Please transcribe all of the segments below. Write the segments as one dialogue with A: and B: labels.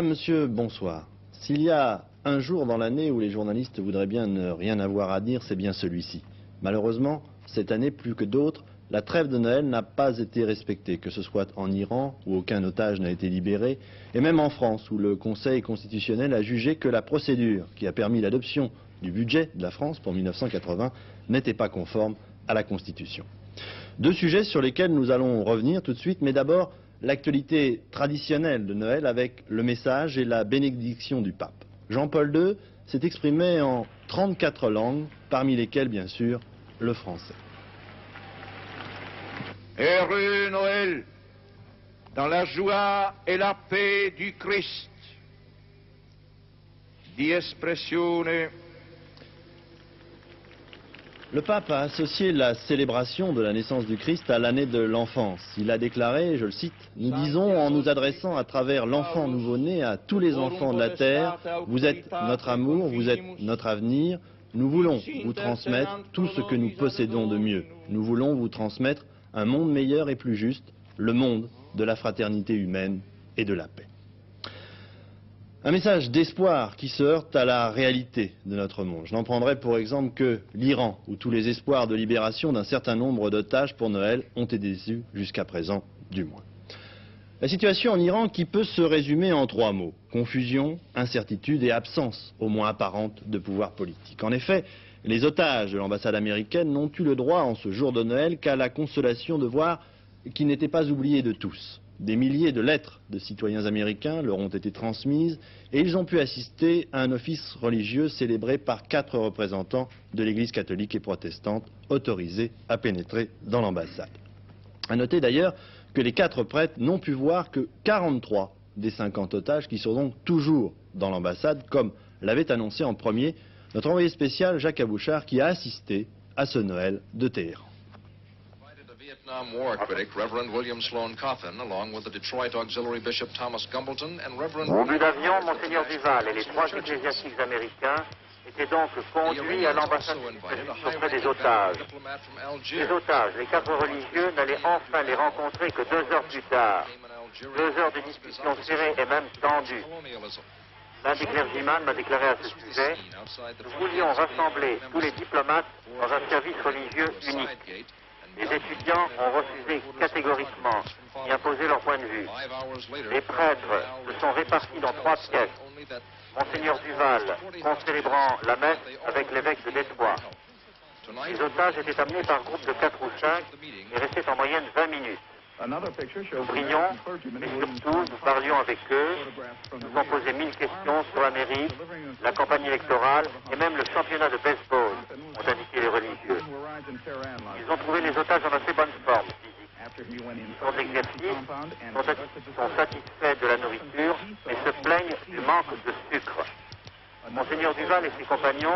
A: Madame, Monsieur, bonsoir. S'il y a un jour dans l'année où les journalistes voudraient bien ne rien avoir à dire, c'est bien celui-ci. Malheureusement, cette année, plus que d'autres, la trêve de Noël n'a pas été respectée, que ce soit en Iran, où aucun otage n'a été libéré, et même en France, où le Conseil constitutionnel a jugé que la procédure qui a permis l'adoption du budget de la France pour 1980 n'était pas conforme à la Constitution. Deux sujets sur lesquels nous allons revenir tout de suite, mais d'abord l'actualité traditionnelle de Noël avec le message et la bénédiction du pape. Jean-Paul II s'est exprimé en 34 langues, parmi lesquelles, bien sûr, le français.
B: Heureux Noël, dans la joie et la paix du Christ. Di espressione.
A: Le pape a associé la célébration de la naissance du Christ à l'année de l'enfance. Il a déclaré, je le cite, « Nous disons en nous adressant à travers l'enfant nouveau-né à tous les enfants de la terre, vous êtes notre amour, vous êtes notre avenir, nous voulons vous transmettre tout ce que nous possédons de mieux. Nous voulons vous transmettre un monde meilleur et plus juste, le monde de la fraternité humaine et de la paix. » Un message d'espoir qui se heurte à la réalité de notre monde. Je n'en prendrai pour exemple que l'Iran, où tous les espoirs de libération d'un certain nombre d'otages pour Noël ont été déçus jusqu'à présent, du moins. La situation en Iran qui peut se résumer en trois mots: confusion, incertitude et absence, au moins apparente, de pouvoir politique. En effet, les otages de l'ambassade américaine n'ont eu le droit en ce jour de Noël qu'à la consolation de voir qu'ils n'étaient pas oubliés de tous. Des milliers de lettres de citoyens américains leur ont été transmises et ils ont pu assister à un office religieux célébré par 4 représentants de l'Église catholique et protestante autorisés à pénétrer dans l'ambassade. À noter d'ailleurs que les 4 prêtres n'ont pu voir que 43 des 50 otages qui sont donc toujours dans l'ambassade, comme l'avait annoncé en premier notre envoyé spécial Jacques Abouchard qui a assisté à ce Noël de Téhéran.
C: Vietnam War critic Reverend William Sloane Coffin, along with the Detroit Auxiliary Bishop Thomas Gumbleton and Reverend...
D: Au but d'avion, Monseigneur Duval et les 3 ecclésiastiques américains étaient donc conduits à l'ambassade auprès des otages. Les otages, les 4 religieux, n'allaient enfin les rencontrer que 2 heures plus tard. 2 heures de discussion serrée et même tendue. L'un des clergymans m'a déclaré à ce sujet: nous voulions rassembler tous les diplomates dans un service religieux unique. Les étudiants ont refusé catégoriquement d'y imposer leur point de vue. Les prêtres se sont répartis dans 3 pièces. Monseigneur Duval, concélébrant la messe avec l'évêque de Détroit. Les otages étaient amenés par groupe de 4 ou 5 et restaient en moyenne 20 minutes. Nous prions, mais surtout nous parlions avec eux, nous ont posé 1000 questions sur l'Amérique, la campagne électorale et même le championnat de baseball, ont indiqué les religieux. Ils ont trouvé les otages en assez bonne forme physique. Ils sont d'exercice, sont satisfaits de la nourriture, mais se plaignent du manque de sucre. Monseigneur Duval et ses compagnons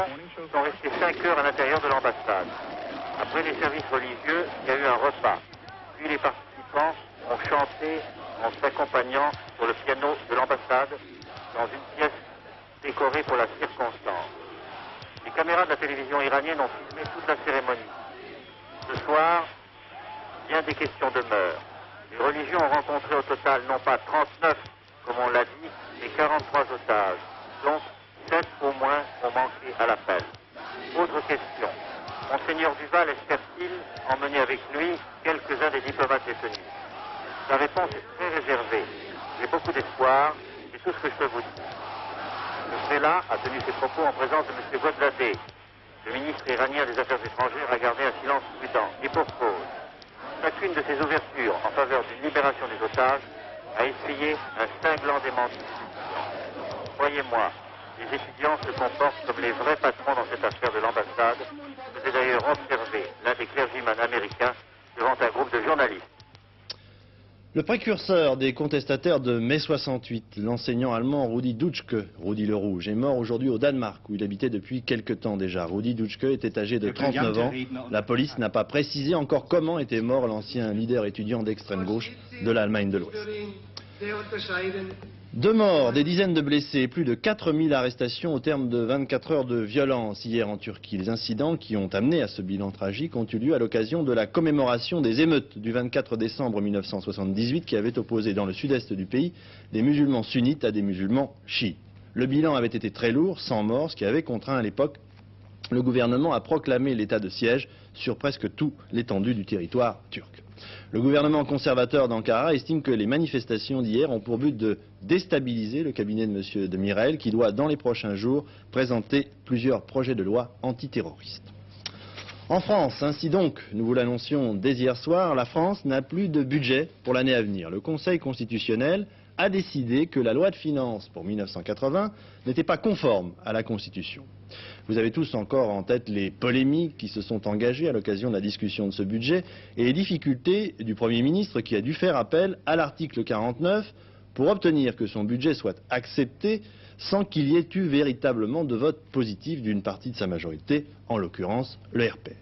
D: sont restés 5 heures à l'intérieur de l'ambassade. Après les services religieux, il y a eu un repas. Puis les participants ont chanté en s'accompagnant sur le piano de l'ambassade dans une pièce décorée pour la circonstance. Les caméras de la télévision iranienne ont filmé toute la cérémonie. Ce soir, bien des questions demeurent. Les religions ont rencontré au total non pas 39, comme on l'a dit, mais 43 otages, dont 7 au moins ont manqué à l'appel. Autre question. Monseigneur Duval espère-t-il emmener avec lui quelques-uns des diplomates détenus? Sa réponse est très réservée. J'ai beaucoup d'espoir, c'est tout ce que je peux vous dire. Le prélat a tenu ses propos en présence de M. Godladé. Le ministre iranien des Affaires étrangères a gardé un silence prudent, et pour cause. Chacune de ses ouvertures en faveur d'une libération des otages a essuyé un cinglant démenti. Croyez-moi, les étudiants se comportent comme les vrais patrons dans cette affaire de l'ambassade. J'ai d'ailleurs observé l'un des clergymans américains devant un groupe de journalistes.
A: Le précurseur des contestataires de mai 68, l'enseignant allemand Rudi Dutschke, Rudi le Rouge, est mort aujourd'hui au Danemark, où il habitait depuis quelque temps déjà. Rudi Dutschke était âgé de 39 ans. La police n'a pas précisé encore comment était mort l'ancien leader étudiant d'extrême gauche de l'Allemagne de l'Ouest. 2 morts, des dizaines de blessés, plus de 4000 arrestations au terme de 24 heures de violence hier en Turquie. Les incidents qui ont amené à ce bilan tragique ont eu lieu à l'occasion de la commémoration des émeutes du 24 décembre 1978 qui avaient opposé dans le sud-est du pays des musulmans sunnites à des musulmans chiites. Le bilan avait été très lourd, 100 morts, ce qui avait contraint à l'époque le gouvernement à proclamer l'état de siège sur presque toute l'étendue du territoire turc. Le gouvernement conservateur d'Ankara estime que les manifestations d'hier ont pour but de déstabiliser le cabinet de M. Demirel, qui doit, dans les prochains jours, présenter plusieurs projets de loi antiterroristes. En France, ainsi donc, nous vous l'annoncions dès hier soir, la France n'a plus de budget pour l'année à venir. Le Conseil constitutionnel a décidé que la loi de finances pour 1980 n'était pas conforme à la Constitution. Vous avez tous encore en tête les polémiques qui se sont engagées à l'occasion de la discussion de ce budget et les difficultés du Premier ministre qui a dû faire appel à l'article 49 pour obtenir que son budget soit accepté sans qu'il y ait eu véritablement de vote positif d'une partie de sa majorité, en l'occurrence le RPR.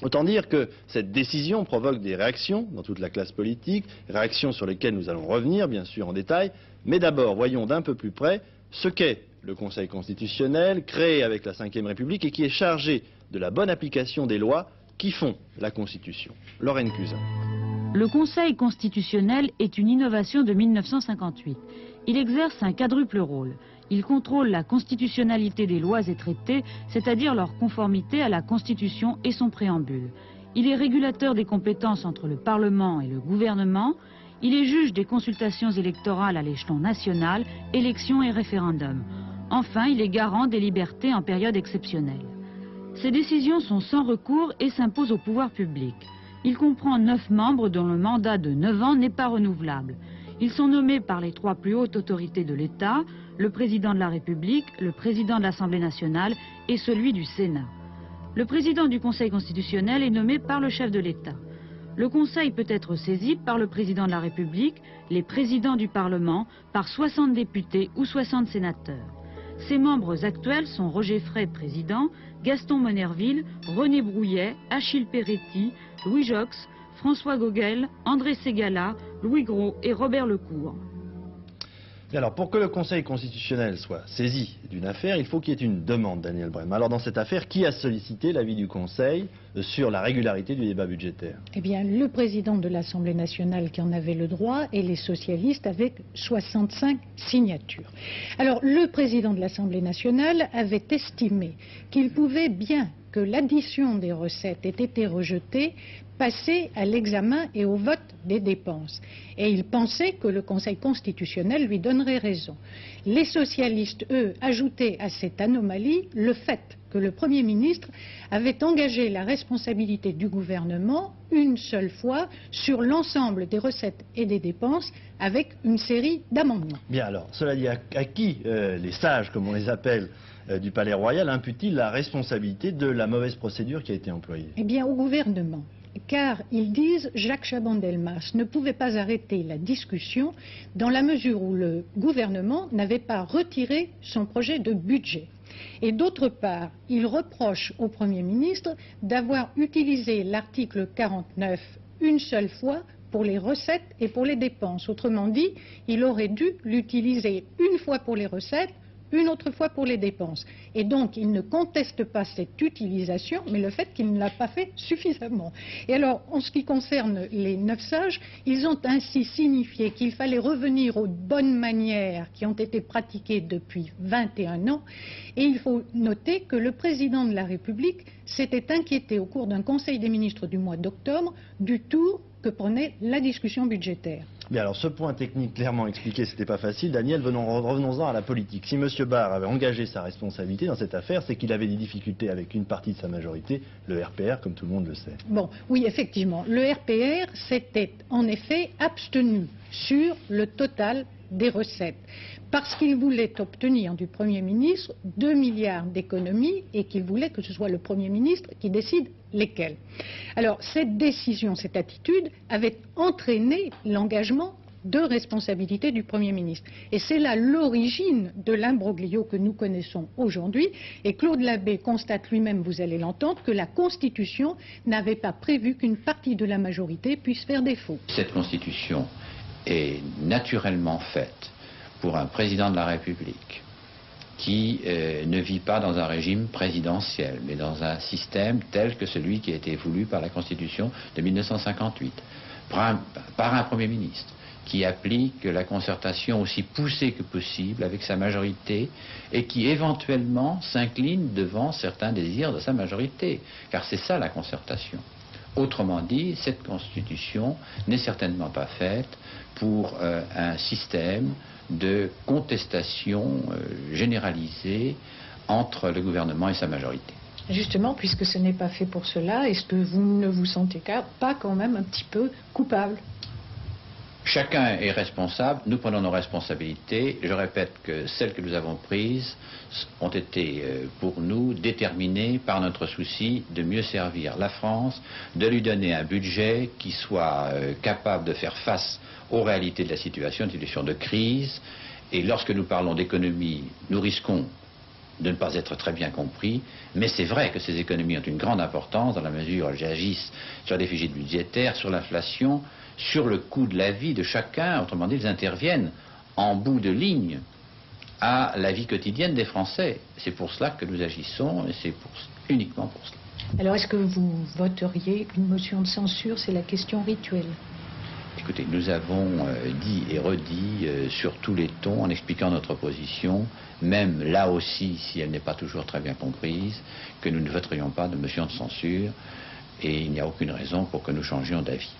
A: Autant dire que cette décision provoque des réactions dans toute la classe politique, réactions sur lesquelles nous allons revenir bien sûr en détail, mais d'abord voyons d'un peu plus près ce qu'est le Conseil constitutionnel, créé avec la Ve République et qui est chargé de la bonne application des lois qui font la Constitution. Lorraine Cusin.
E: Le Conseil constitutionnel est une innovation de 1958. Il exerce un quadruple rôle. Il contrôle la constitutionnalité des lois et traités, c'est-à-dire leur conformité à la Constitution et son préambule. Il est régulateur des compétences entre le Parlement et le gouvernement. Il est juge des consultations électorales à l'échelon national, élections et référendums. Enfin, il est garant des libertés en période exceptionnelle. Ces décisions sont sans recours et s'imposent au pouvoir public. Il comprend 9 membres dont le mandat de 9 ans n'est pas renouvelable. Ils sont nommés par les 3 plus hautes autorités de l'État, le président de la République, le président de l'Assemblée nationale et celui du Sénat. Le président du Conseil constitutionnel est nommé par le chef de l'État. Le Conseil peut être saisi par le président de la République, les présidents du Parlement, par 60 députés ou 60 sénateurs. Ses membres actuels sont Roger Frey, président, Gaston Monnerville, René Brouillet, Achille Peretti, Louis Jox, François Gauguel, André Ségala, Louis Gros et Robert Lecour.
A: Alors, pour que le Conseil constitutionnel soit saisi d'une affaire, il faut qu'il y ait une demande, Daniel Brem. Alors, dans cette affaire, qui a sollicité l'avis du Conseil sur la régularité du débat budgétaire?
F: Eh bien, le président de l'Assemblée nationale qui en avait le droit et les socialistes avec 65 signatures. Alors, le président de l'Assemblée nationale avait estimé qu'il pouvait, bien que l'addition des recettes ait été rejetée, passer à l'examen et au vote des dépenses. Et il pensait que le Conseil constitutionnel lui donnerait raison. Les socialistes, eux, ajoutaient à cette anomalie le fait que le Premier ministre avait engagé la responsabilité du gouvernement une seule fois sur l'ensemble des recettes et des dépenses avec une série d'amendements.
A: Bien alors, cela dit, à qui les sages, comme on les appelle, du Palais Royal, imputent-ils la responsabilité de la mauvaise procédure qui a été employée?
F: Eh bien, au gouvernement. Car ils disent Jacques Chaban-Delmas ne pouvait pas arrêter la discussion dans la mesure où le gouvernement n'avait pas retiré son projet de budget. Et d'autre part, ils reprochent au Premier ministre d'avoir utilisé l'article 49 une seule fois pour les recettes et pour les dépenses. Autrement dit, il aurait dû l'utiliser une fois pour les recettes, une autre fois pour les dépenses. Et donc, il ne conteste pas cette utilisation, mais le fait qu'il ne l'a pas fait suffisamment. Et alors, en ce qui concerne les 9 sages, ils ont ainsi signifié qu'il fallait revenir aux bonnes manières qui ont été pratiquées depuis 21 ans. Et il faut noter que le président de la République s'était inquiété au cours d'un Conseil des ministres du mois d'octobre du tour que prenait la discussion budgétaire.
A: Bien, alors ce point technique clairement expliqué, c'était pas facile. Daniel, revenons-en à la politique. Si M. Barre avait engagé sa responsabilité dans cette affaire, c'est qu'il avait des difficultés avec une partie de sa majorité, le RPR, comme tout le monde le sait.
F: Bon, oui, effectivement. Le RPR s'était en effet abstenu sur le total des recettes, parce qu'il voulait obtenir du Premier ministre 2 milliards d'économies et qu'il voulait que ce soit le Premier ministre qui décide lesquels. Alors, cette décision, cette attitude avait entraîné l'engagement de responsabilité du Premier ministre. Et c'est là l'origine de l'imbroglio que nous connaissons aujourd'hui. Et Claude Labbé constate lui-même, vous allez l'entendre, que la Constitution n'avait pas prévu qu'une partie de la majorité puisse faire défaut.
G: Cette Constitution est naturellement faite pour un président de la République qui ne vit pas dans un régime présidentiel, mais dans un système tel que celui qui a été voulu par la Constitution de 1958, par un Premier ministre, qui applique la concertation aussi poussée que possible avec sa majorité et qui éventuellement s'incline devant certains désirs de sa majorité, car c'est ça la concertation. Autrement dit, cette Constitution n'est certainement pas faite pour un système de contestation généralisée entre le gouvernement et sa majorité.
F: Justement, puisque ce n'est pas fait pour cela, est-ce que vous ne vous sentez pas quand même un petit peu coupable ?
G: Chacun est responsable, nous prenons nos responsabilités. Je répète que celles que nous avons prises ont été pour nous déterminées par notre souci de mieux servir la France, de lui donner un budget qui soit capable de faire face aux réalités de la situation, une situation de crise. Et lorsque nous parlons d'économie, nous risquons de ne pas être très bien compris, mais c'est vrai que ces économies ont une grande importance dans la mesure où elles agissent sur les déficits budgétaires, sur l'inflation, sur le coût de la vie de chacun. Autrement dit, ils interviennent en bout de ligne à la vie quotidienne des Français. C'est pour cela que nous agissons et c'est uniquement pour cela.
F: Alors est-ce que vous voteriez une motion de censure? C'est la question rituelle.
G: Écoutez, nous avons dit et redit sur tous les tons en expliquant notre position, même là aussi, si elle n'est pas toujours très bien comprise, que nous ne voterions pas de motion de censure et il n'y a aucune raison pour que nous changions d'avis.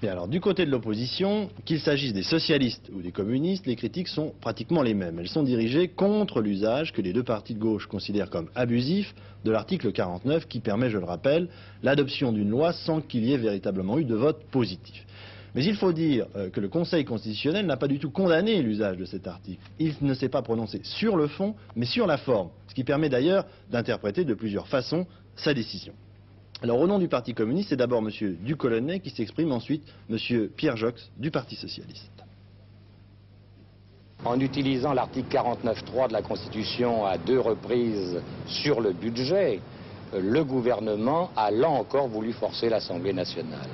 A: Bien alors, du côté de l'opposition, qu'il s'agisse des socialistes ou des communistes, les critiques sont pratiquement les mêmes. Elles sont dirigées contre l'usage que les deux partis de gauche considèrent comme abusif de l'article 49 qui permet, je le rappelle, l'adoption d'une loi sans qu'il y ait véritablement eu de vote positif. Mais il faut dire que le Conseil constitutionnel n'a pas du tout condamné l'usage de cet article. Il ne s'est pas prononcé sur le fond, mais sur la forme, ce qui permet d'ailleurs d'interpréter de plusieurs façons sa décision. Alors au nom du Parti communiste, c'est d'abord M. Ducolonnet qui s'exprime, ensuite M. Pierre Jox du Parti socialiste.
H: En utilisant l'article 49.3 de la Constitution à deux reprises sur le budget, le gouvernement a là encore voulu forcer l'Assemblée nationale.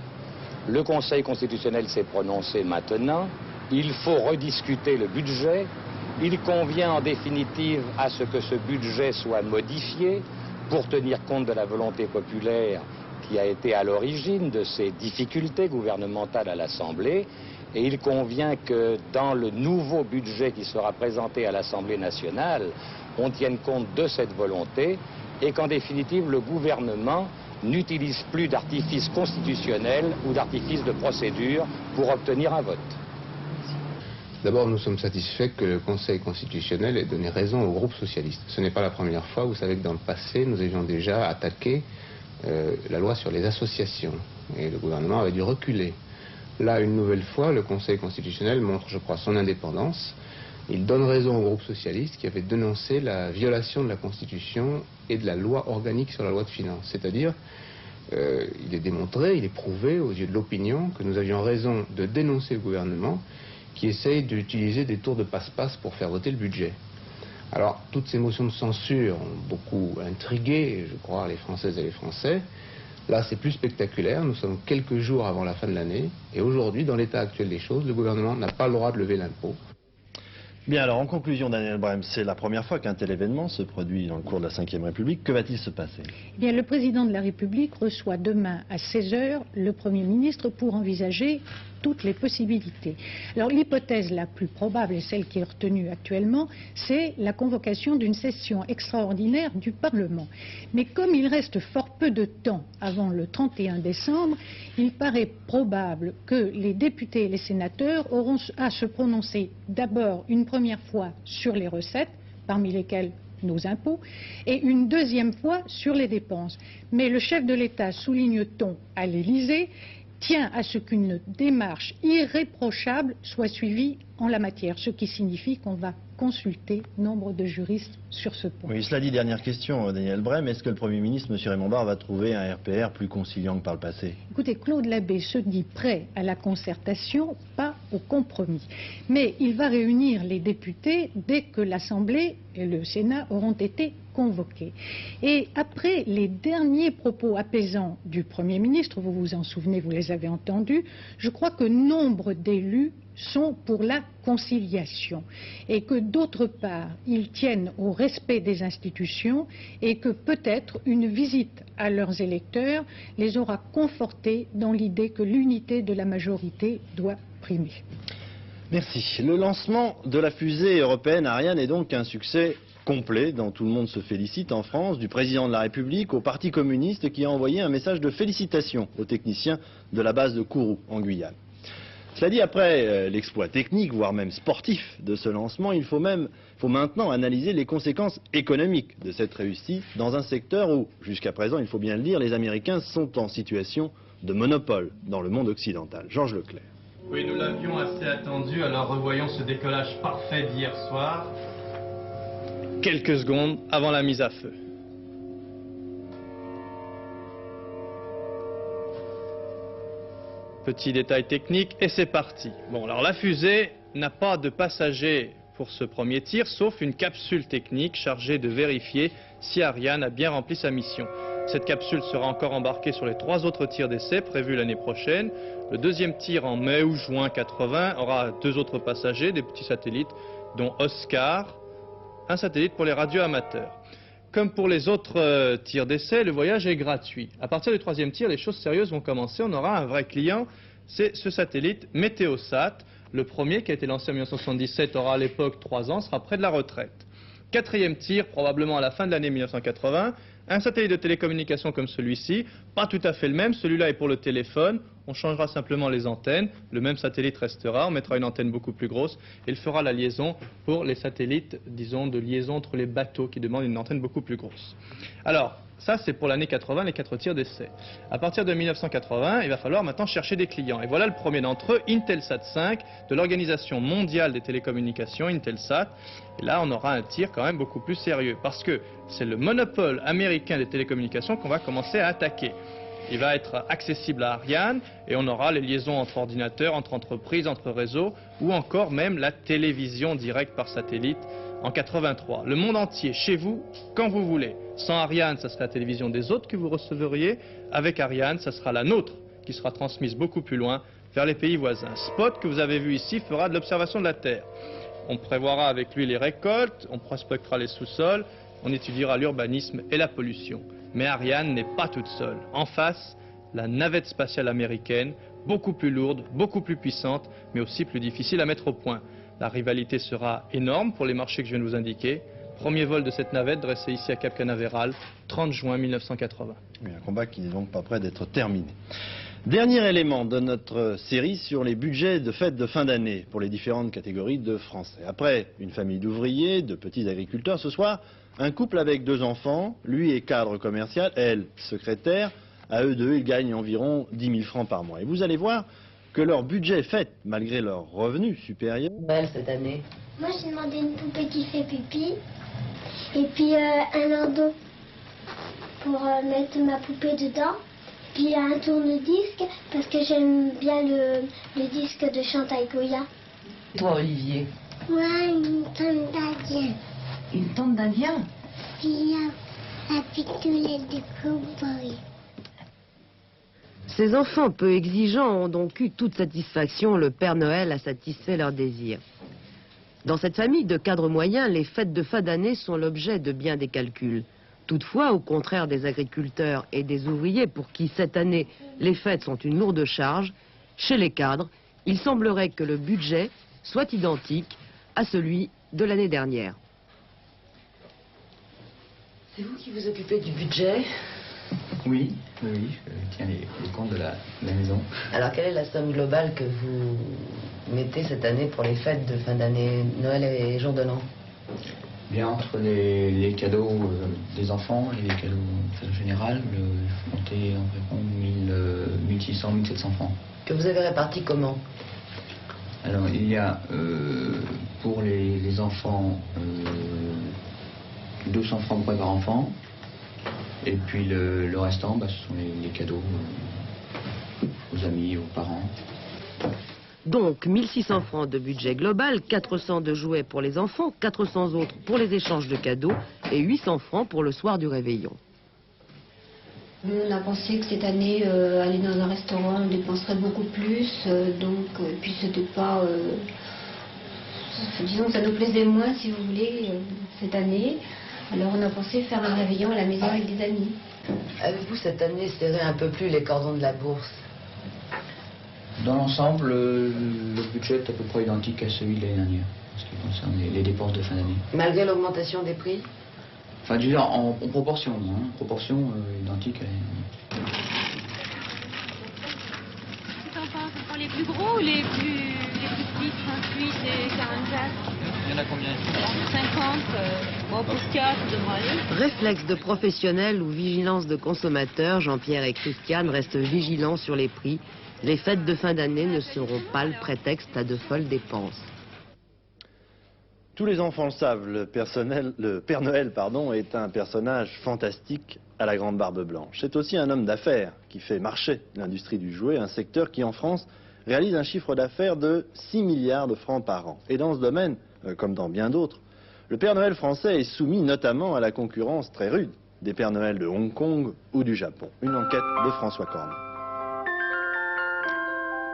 H: Le Conseil constitutionnel s'est prononcé maintenant, il faut rediscuter le budget, il convient en définitive à ce que ce budget soit modifié pour tenir compte de la volonté populaire qui a été à l'origine de ces difficultés gouvernementales à l'Assemblée, et il convient que dans le nouveau budget qui sera présenté à l'Assemblée nationale, on tienne compte de cette volonté et qu'en définitive le gouvernement n'utilise plus d'artifice constitutionnel ou d'artifice de procédure pour obtenir un vote.
I: D'abord, nous sommes satisfaits que le Conseil constitutionnel ait donné raison au groupe socialiste. Ce n'est pas la première fois. Vous savez que dans le passé, nous avions déjà attaqué la loi sur les associations. Et le gouvernement avait dû reculer. Là, une nouvelle fois, le Conseil constitutionnel montre, je crois, son indépendance. Il donne raison au groupe socialiste qui avait dénoncé la violation de la Constitution et de la loi organique sur la loi de finances. C'est-à-dire, il est démontré, il est prouvé aux yeux de l'opinion que nous avions raison de dénoncer le gouvernement qui essaye d'utiliser des tours de passe-passe pour faire voter le budget. Alors, toutes ces motions de censure ont beaucoup intrigué, je crois, les Françaises et les Français. Là, c'est plus spectaculaire. Nous sommes quelques jours avant la fin de l'année. Et aujourd'hui, dans l'état actuel des choses, le gouvernement n'a pas le droit de lever l'impôt.
A: Bien alors, en conclusion, Daniel Brem, c'est la première fois qu'un tel événement se produit dans le cours de la Ve République. Que va-t-il se passer?
F: Eh bien, le président de la République reçoit demain à 16h le Premier ministre pour envisager toutes les possibilités. Alors l'hypothèse la plus probable et celle qui est retenue actuellement, c'est la convocation d'une session extraordinaire du Parlement. Mais comme il reste fort peu de temps avant le 31 décembre, il paraît probable que les députés et les sénateurs auront à se prononcer d'abord une première fois sur les recettes, parmi lesquelles nos impôts, et une deuxième fois sur les dépenses. Mais le chef de l'État, souligne-t-on à l'Élysée, tient à ce qu'une démarche irréprochable soit suivie en la matière, ce qui signifie qu'on va consulter nombre de juristes sur ce point.
A: Oui, cela dit, dernière question, Daniel Brem, est-ce que le Premier ministre, M. Raymond Barre, va trouver un RPR plus conciliant que par le passé?
F: Écoutez, Claude Labbé se dit prêt à la concertation, pas au compromis. Mais il va réunir les députés dès que l'Assemblée et le Sénat auront été convoqués. Et après les derniers propos apaisants du Premier ministre, vous vous en souvenez, vous les avez entendus, je crois que nombre d'élus sont pour la conciliation et que d'autre part, ils tiennent au respect des institutions et que peut-être une visite à leurs électeurs les aura confortés dans l'idée que l'unité de la majorité doit primer.
A: Merci. Le lancement de la fusée européenne Ariane est donc un succès complet, dont tout le monde se félicite en France, du président de la République au Parti communiste qui a envoyé un message de félicitations aux techniciens de la base de Kourou en Guyane. Cela dit, après l'exploit technique, voire même sportif de ce lancement, il faut maintenant analyser les conséquences économiques de cette réussite dans un secteur où, jusqu'à présent, il faut bien le dire, les Américains sont en situation de monopole dans le monde occidental. Georges Leclerc.
J: Oui, nous l'avions assez attendu, alors revoyons ce décollage parfait d'hier soir, quelques secondes avant la mise à feu. Petit détail technique, et c'est parti. Bon, alors la fusée n'a pas de passagers pour ce premier tir, sauf une capsule technique chargée de vérifier si Ariane a bien rempli sa mission. Cette capsule sera encore embarquée sur les 3 autres tirs d'essai prévus l'année prochaine. Le deuxième tir en mai ou juin 80 aura 2 autres passagers, des petits satellites, dont Oscar, un satellite pour les radioamateurs. Comme pour les autres tirs d'essai, le voyage est gratuit. À partir du 3e tir, les choses sérieuses vont commencer. On aura un vrai client, c'est ce satellite Météosat. Le premier, qui a été lancé en 1977, aura à l'époque 3 ans, sera près de la retraite. 4e tir, probablement à la fin de l'année 1980. Un satellite de télécommunication comme celui-ci, pas tout à fait le même, celui-là est pour le téléphone, on changera simplement les antennes, le même satellite restera, on mettra une antenne beaucoup plus grosse, et il fera la liaison pour les satellites, disons, de liaison entre les bateaux qui demandent une antenne beaucoup plus grosse. Alors, ça c'est pour l'année 80, les 4 tirs d'essai. À partir de 1980, il va falloir maintenant chercher des clients. Et voilà le premier d'entre eux, Intelsat 5, de l'Organisation mondiale des télécommunications, Intelsat. Et là, on aura un tir quand même beaucoup plus sérieux, parce que c'est le monopole américain des télécommunications qu'on va commencer à attaquer. Il va être accessible à Ariane, et on aura les liaisons entre ordinateurs, entre entreprises, entre réseaux, ou encore même la télévision directe par satellite en 83. Le monde entier, chez vous, quand vous voulez. Sans Ariane, ça serait la télévision des autres que vous recevriez. Avec Ariane, ça sera la nôtre qui sera transmise beaucoup plus loin vers les pays voisins. Spot, que vous avez vu ici, fera de l'observation de la Terre. On prévoira avec lui les récoltes, on prospectera les sous-sols, on étudiera l'urbanisme et la pollution. Mais Ariane n'est pas toute seule. En face, la navette spatiale américaine, beaucoup plus lourde, beaucoup plus puissante, mais aussi plus difficile à mettre au point. La rivalité sera énorme pour les marchés que je viens de vous indiquer. Premier vol de cette navette dressé ici à Cap Canaveral, 30 juin 1980.
A: Oui, un combat qui n'est donc pas prêt d'être terminé. Dernier élément de notre série sur les budgets de fêtes de fin d'année pour les différentes catégories de Français. Après une famille d'ouvriers, de petits agriculteurs, ce soir, un couple avec 2 enfants, lui est cadre commercial, elle secrétaire. À eux deux, ils gagnent environ 10 000 francs par mois. Et vous allez voir que leur budget fête, malgré leurs revenus supérieurs.
K: Belle cette année.
L: Moi, j'ai demandé une poupée qui fait pipi. Et puis un landau pour mettre ma poupée dedans. Puis un tourne-disque parce que j'aime bien le disque de Chantal Goya.
K: Toi, Olivier?
L: Moi, une tente d'Indien.
K: Une tente d'Indien?
L: Puis la pitoulette de cow-boy.
M: Ces enfants peu exigeants ont donc eu toute satisfaction. Le Père Noël a satisfait leurs désirs. Dans cette famille de cadres moyens, les fêtes de fin d'année sont l'objet de bien des calculs. Toutefois, au contraire des agriculteurs et des ouvriers pour qui cette année les fêtes sont une lourde charge, chez les cadres, il semblerait que le budget soit identique à celui de l'année dernière.
K: C'est vous qui vous occupez du budget?
N: Oui, je tiens les comptes de la maison.
K: Alors quelle est la somme globale que vous mettez cette année pour les fêtes de fin d'année, Noël et Jour de l'An?
N: Bien, entre les cadeaux des enfants et les cadeaux en général, je vais compter environ 1600, 1700 francs.
K: Que vous avez réparti comment?
N: Alors, il y a pour les enfants 200 francs par enfant. Et puis le restant, ce sont les cadeaux aux amis, aux parents.
M: Donc 1600 francs de budget global, 400 de jouets pour les enfants, 400 autres pour les échanges de cadeaux et 800 francs pour le soir du réveillon.
O: Nous, on a pensé que cette année, aller dans un restaurant, on dépenserait beaucoup plus, et puis c'était pas... disons que ça nous plaisait moins, si vous voulez, cette année. Alors on a pensé faire un réveillon à la maison avec des amis.
K: Avez-vous cette année serré un peu plus les cordons de la bourse?
N: Dans l'ensemble, le budget est à peu près identique à celui de l'année dernière, en ce qui concerne les dépenses de fin d'année.
K: Malgré l'augmentation des prix?
N: Enfin, je veux dire, en proportion, hein, proportion identique à l'année dernière.
P: Ce sont les plus gros ou les plus petits, 38 et 44?
N: Il y en a combien?
P: 50, pour 4, ça devrait aller.
M: Réflexe de professionnel ou vigilance de consommateur, Jean-Pierre et Christiane restent vigilants sur les prix. Les fêtes de fin d'année ne seront pas le prétexte à de folles dépenses.
A: Tous les enfants le savent, le Père Noël est un personnage fantastique à la grande barbe blanche. C'est aussi un homme d'affaires qui fait marcher l'industrie du jouet, un secteur qui en France réalise un chiffre d'affaires de 6 milliards de francs par an. Et dans ce domaine, comme dans bien d'autres, le Père Noël français est soumis notamment à la concurrence très rude des Pères Noël de Hong Kong ou du Japon. Une enquête de François Cornet.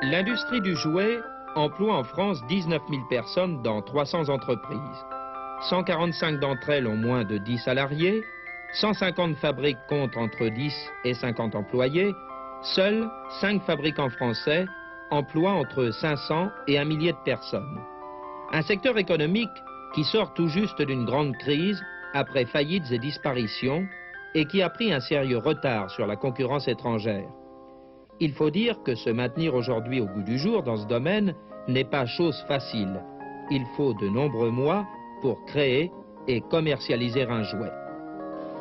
Q: L'industrie du jouet emploie en France 19 000 personnes dans 300 entreprises. 145 d'entre elles ont moins de 10 salariés, 150 fabriques comptent entre 10 et 50 employés, seuls 5 fabricants français emploient entre 500 et 1 millier de personnes. Un secteur économique qui sort tout juste d'une grande crise après faillites et disparitions et qui a pris un sérieux retard sur la concurrence étrangère. Il faut dire que se maintenir aujourd'hui au goût du jour dans ce domaine n'est pas chose facile. Il faut de nombreux mois pour créer et commercialiser un jouet.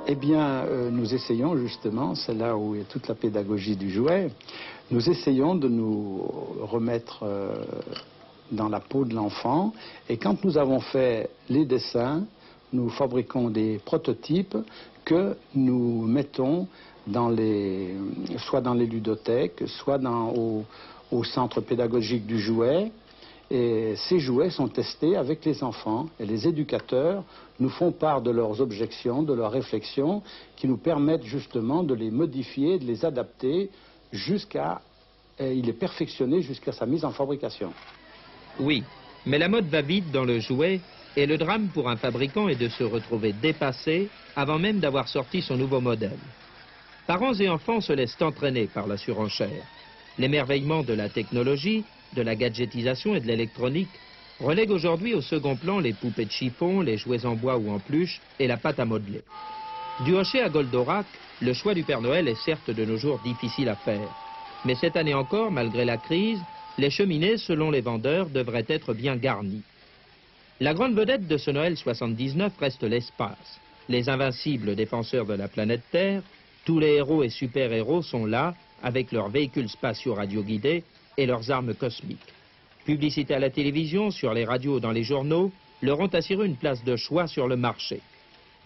R: Eh bien, nous essayons justement, c'est là où est toute la pédagogie du jouet, nous essayons de nous remettre dans la peau de l'enfant. Et quand nous avons fait les dessins, nous fabriquons des prototypes que nous mettons soit dans les ludothèques, soit au centre pédagogique du jouet. Et ces jouets sont testés avec les enfants et les éducateurs nous font part de leurs objections, de leurs réflexions qui nous permettent justement de les modifier, de les adapter il est perfectionné jusqu'à sa mise en fabrication.
Q: Oui, mais la mode va vite dans le jouet et le drame pour un fabricant est de se retrouver dépassé avant même d'avoir sorti son nouveau modèle. Parents et enfants se laissent entraîner par la surenchère. L'émerveillement de la technologie, de la gadgetisation et de l'électronique relègue aujourd'hui au second plan les poupées de chiffon, les jouets en bois ou en peluche et la pâte à modeler. Du Hochet à Goldorak, le choix du Père Noël est certes de nos jours difficile à faire. Mais cette année encore, malgré la crise, les cheminées, selon les vendeurs, devraient être bien garnies. La grande vedette de ce Noël 79 reste l'espace. Les invincibles défenseurs de la planète Terre, tous les héros et super-héros sont là, avec leurs véhicules spatiaux radioguidés et leurs armes cosmiques. Publicité à la télévision, sur les radios, dans les journaux, leur ont assuré une place de choix sur le marché.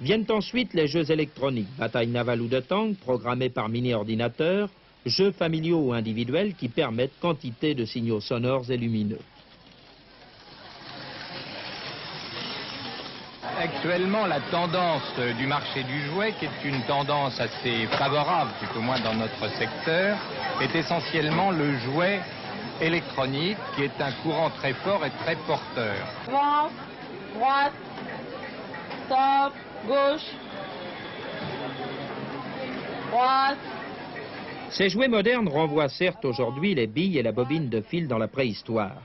Q: Viennent ensuite les jeux électroniques, batailles navales ou de tanks, programmés par mini-ordinateurs, jeux familiaux ou individuels qui permettent quantité de signaux sonores et lumineux.
S: Actuellement, la tendance du marché du jouet, qui est une tendance assez favorable, tout au moins dans notre secteur, est essentiellement le jouet électronique, qui est un courant très fort et très porteur.
P: Avance, droite, stop, gauche, droite.
Q: Ces jouets modernes renvoient certes aujourd'hui les billes et la bobine de fil dans la préhistoire.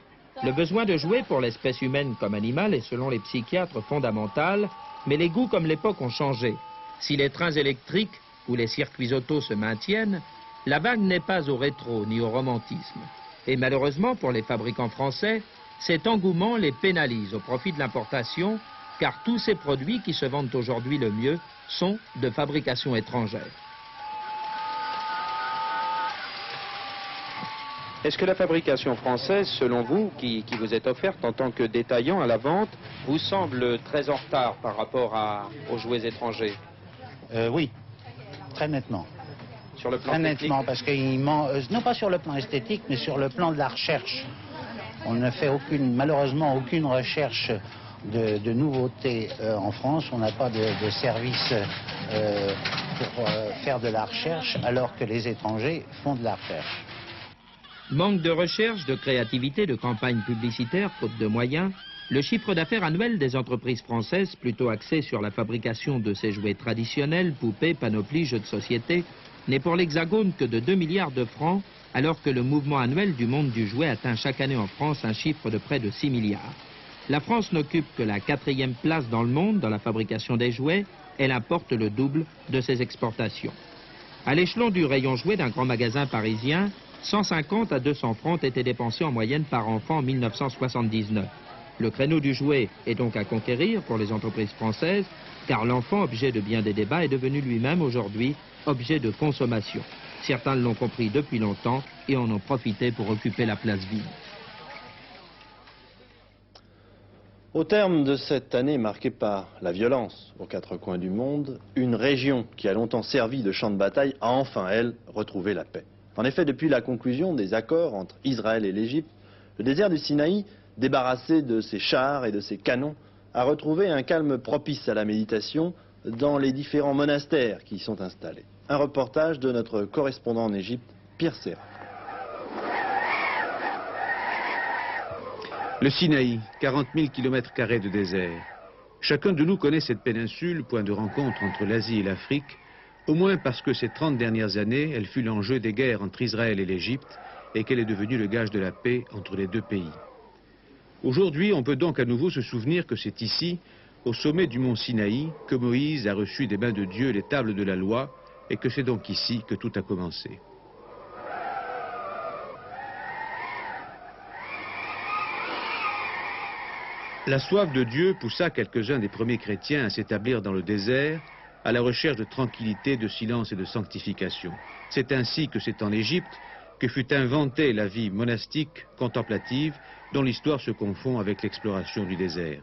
Q: Le besoin de jouer pour l'espèce humaine comme animale est selon les psychiatres fondamental, mais les goûts comme l'époque ont changé. Si les trains électriques ou les circuits auto se maintiennent, la vague n'est pas au rétro ni au romantisme. Et malheureusement pour les fabricants français, cet engouement les pénalise au profit de l'importation, car tous ces produits qui se vendent aujourd'hui le mieux sont de fabrication étrangère.
T: Est-ce que la fabrication française, selon vous, qui vous est offerte en tant que détaillant à la vente, vous semble très en retard par rapport aux jouets étrangers?
U: Oui, très nettement.
T: Sur le plan
U: très
T: technique?
U: nettement, parce qu'il non pas sur le plan esthétique, mais sur le plan de la recherche. On ne fait malheureusement aucune recherche de nouveautés en France. On n'a pas de service pour faire de la recherche alors que les étrangers font de la recherche.
Q: Manque de recherche, de créativité, de campagne publicitaire, faute de moyens, le chiffre d'affaires annuel des entreprises françaises, plutôt axé sur la fabrication de ces jouets traditionnels, poupées, panoplies, jeux de société, n'est pour l'Hexagone que de 2 milliards de francs, alors que le mouvement annuel du monde du jouet atteint chaque année en France un chiffre de près de 6 milliards. La France n'occupe que la 4e place dans le monde dans la fabrication des jouets, elle importe le double de ses exportations. À l'échelon du rayon jouet d'un grand magasin parisien, 150 à 200 francs étaient dépensés en moyenne par enfant en 1979. Le créneau du jouet est donc à conquérir pour les entreprises françaises, car l'enfant, objet de bien des débats, est devenu lui-même aujourd'hui objet de consommation. Certains l'ont compris depuis longtemps et en ont profité pour occuper la place vide.
A: Au terme de cette année marquée par la violence aux 4 coins du monde, une région qui a longtemps servi de champ de bataille a enfin, elle, retrouvé la paix. En effet, depuis la conclusion des accords entre Israël et l'Égypte, le désert du Sinaï, débarrassé de ses chars et de ses canons, a retrouvé un calme propice à la méditation dans les différents monastères qui y sont installés. Un reportage de notre correspondant en Égypte, Pierre Serra.
B: Le Sinaï, 40 000 km² de désert. Chacun de nous connaît cette péninsule, point de rencontre entre l'Asie et l'Afrique, au moins parce que ces 30 dernières années, elle fut l'enjeu des guerres entre Israël et l'Égypte et qu'elle est devenue le gage de la paix entre les deux pays. Aujourd'hui, on peut donc à nouveau se souvenir que c'est ici, au sommet du mont Sinaï, que Moïse a reçu des mains de Dieu les tables de la loi et que c'est donc ici que tout a commencé. La soif de Dieu poussa quelques-uns des premiers chrétiens à s'établir dans le désert, à la recherche de tranquillité, de silence et de sanctification. C'est ainsi que c'est en Égypte que fut inventée la vie monastique, contemplative, dont l'histoire se confond avec l'exploration du désert.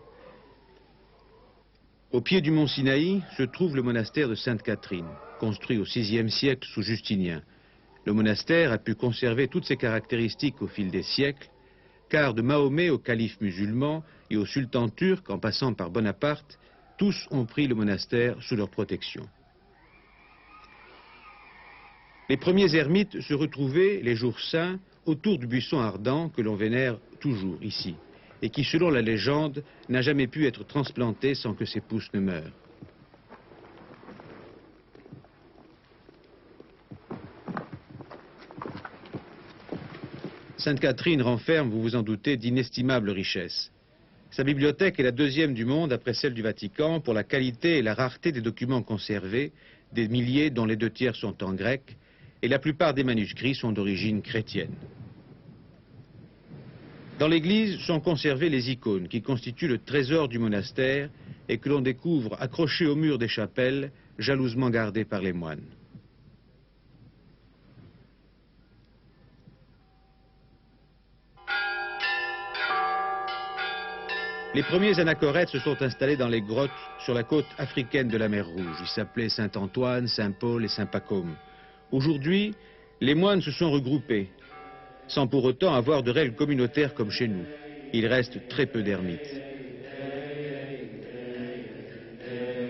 B: Au pied du mont Sinaï se trouve le monastère de Sainte-Catherine, construit au VIe siècle sous Justinien. Le monastère a pu conserver toutes ses caractéristiques au fil des siècles, car de Mahomet au calife musulman et au sultan turc, en passant par Bonaparte, tous ont pris le monastère sous leur protection. Les premiers ermites se retrouvaient les jours saints autour du buisson ardent que l'on vénère toujours ici, et qui, selon la légende, n'a jamais pu être transplanté sans que ses pousses ne meurent. Sainte-Catherine renferme, vous vous en doutez, d'inestimables richesses. Sa bibliothèque est la 2e du monde après celle du Vatican pour la qualité et la rareté des documents conservés, des milliers dont les 2/3 sont en grec, et la plupart des manuscrits sont d'origine chrétienne. Dans l'église sont conservées les icônes qui constituent le trésor du monastère et que l'on découvre accrochées au mur des chapelles, jalousement gardées par les moines. Les premiers anachorètes se sont installés dans les grottes sur la côte africaine de la mer Rouge. Ils s'appelaient Saint-Antoine, Saint-Paul et Saint-Pacôme. Aujourd'hui, les moines se sont regroupés, sans pour autant avoir de règles communautaires comme chez nous. Il reste très peu d'ermites.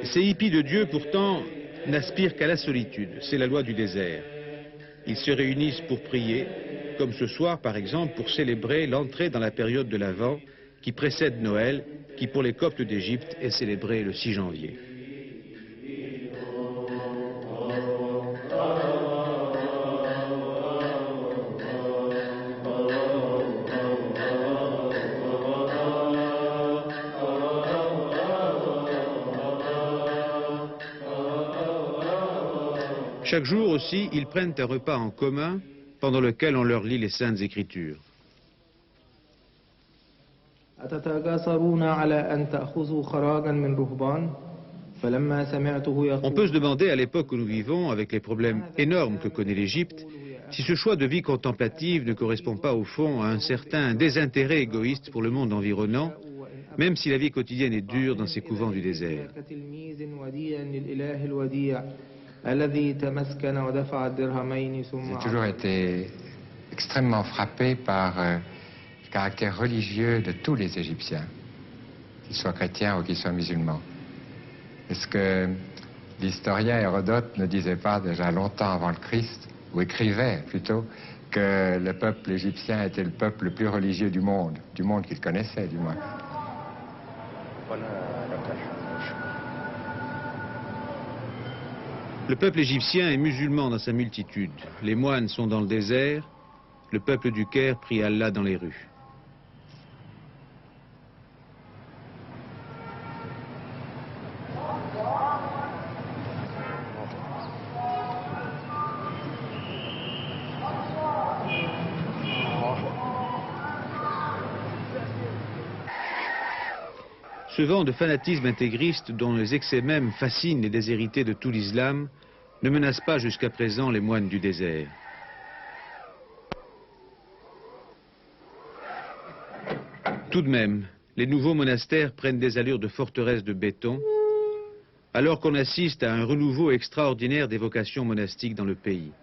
B: Ces hippies de Dieu, pourtant, n'aspirent qu'à la solitude. C'est la loi du désert. Ils se réunissent pour prier, comme ce soir, par exemple, pour célébrer l'entrée dans la période de l'Avent, qui précède Noël, qui pour les Coptes d'Égypte est célébré le 6 janvier. Chaque jour aussi, ils prennent un repas en commun pendant lequel on leur lit les Saintes Écritures. On peut se demander, à l'époque où nous vivons, avec les problèmes énormes que connaît l'Égypte, si ce choix de vie contemplative ne correspond pas au fond à un certain désintérêt égoïste pour le monde environnant, même si la vie quotidienne est dure dans ces couvents du désert.
V: J'ai toujours été extrêmement frappé par le caractère religieux de tous les Égyptiens, qu'ils soient chrétiens ou qu'ils soient musulmans. Parce que l'historien Hérodote ne disait pas déjà longtemps avant le Christ, ou écrivait plutôt, que le peuple égyptien était le peuple le plus religieux du monde qu'il connaissait du moins.
B: Le peuple égyptien est musulman dans sa multitude. Les moines sont dans le désert. Le peuple du Caire prie Allah dans les rues. Ce vent de fanatisme intégriste dont les excès même fascinent les déshérités de tout l'islam ne menace pas jusqu'à présent les moines du désert. Tout de même, les nouveaux monastères prennent des allures de forteresses de béton, alors qu'on assiste à un renouveau extraordinaire des vocations monastiques dans le pays.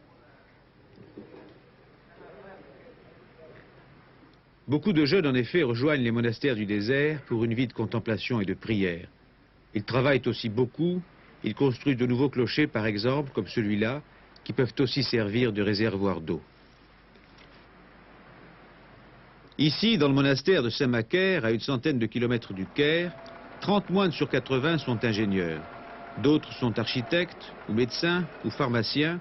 B: Beaucoup de jeunes, en effet, rejoignent les monastères du désert pour une vie de contemplation et de prière. Ils travaillent aussi beaucoup, ils construisent de nouveaux clochers, par exemple, comme celui-là, qui peuvent aussi servir de réservoir d'eau. Ici, dans le monastère de Saint-Macaire, à une centaine de kilomètres du Caire, 30 moines sur 80 sont ingénieurs. D'autres sont architectes, ou médecins, ou pharmaciens.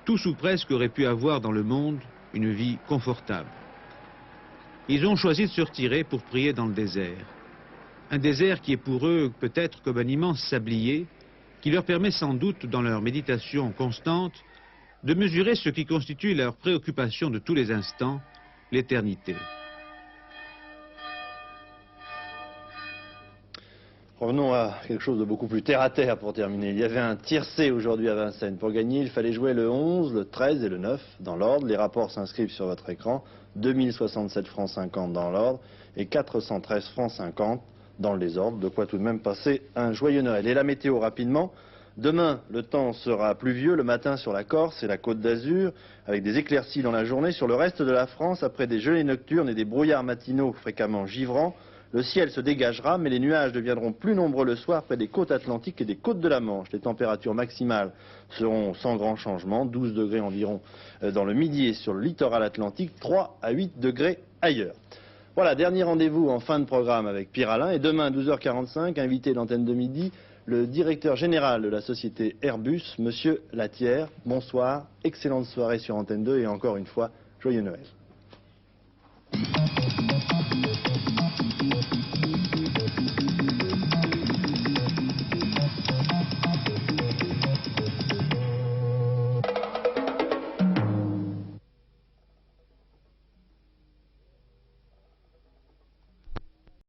B: Tous ou presque auraient pu avoir dans le monde une vie confortable. Ils ont choisi de se retirer pour prier dans le désert. Un désert qui est pour eux peut-être comme un immense sablier, qui leur permet sans doute, dans leur méditation constante, de mesurer ce qui constitue leur préoccupation de tous les instants, l'éternité.
A: Revenons à quelque chose de beaucoup plus terre-à-terre pour terminer. Il y avait un tiercé aujourd'hui à Vincennes. Pour gagner, il fallait jouer le 11, le 13 et le 9 dans l'ordre. Les rapports s'inscrivent sur votre écran. 2067 francs 50 dans l'ordre et 413 francs 50 dans le désordre. De quoi tout de même passer un joyeux Noël. Et la météo rapidement. Demain, le temps sera pluvieux le matin sur la Corse et la Côte d'Azur, avec des éclaircies dans la journée. Sur le reste de la France, après des gelées nocturnes et des brouillards matinaux fréquemment givrants, le ciel se dégagera, mais les nuages deviendront plus nombreux le soir près des côtes atlantiques et des côtes de la Manche. Les températures maximales seront sans grand changement, 12 degrés environ dans le midi et sur le littoral atlantique, 3 à 8 degrés ailleurs. Voilà, dernier rendez-vous en fin de programme avec Pierre Alain. Et demain, 12h45, invité d'Antenne de Midi, le directeur général de la société Airbus, Monsieur Latière. Bonsoir, excellente soirée sur Antenne 2 et encore une fois, joyeux Noël.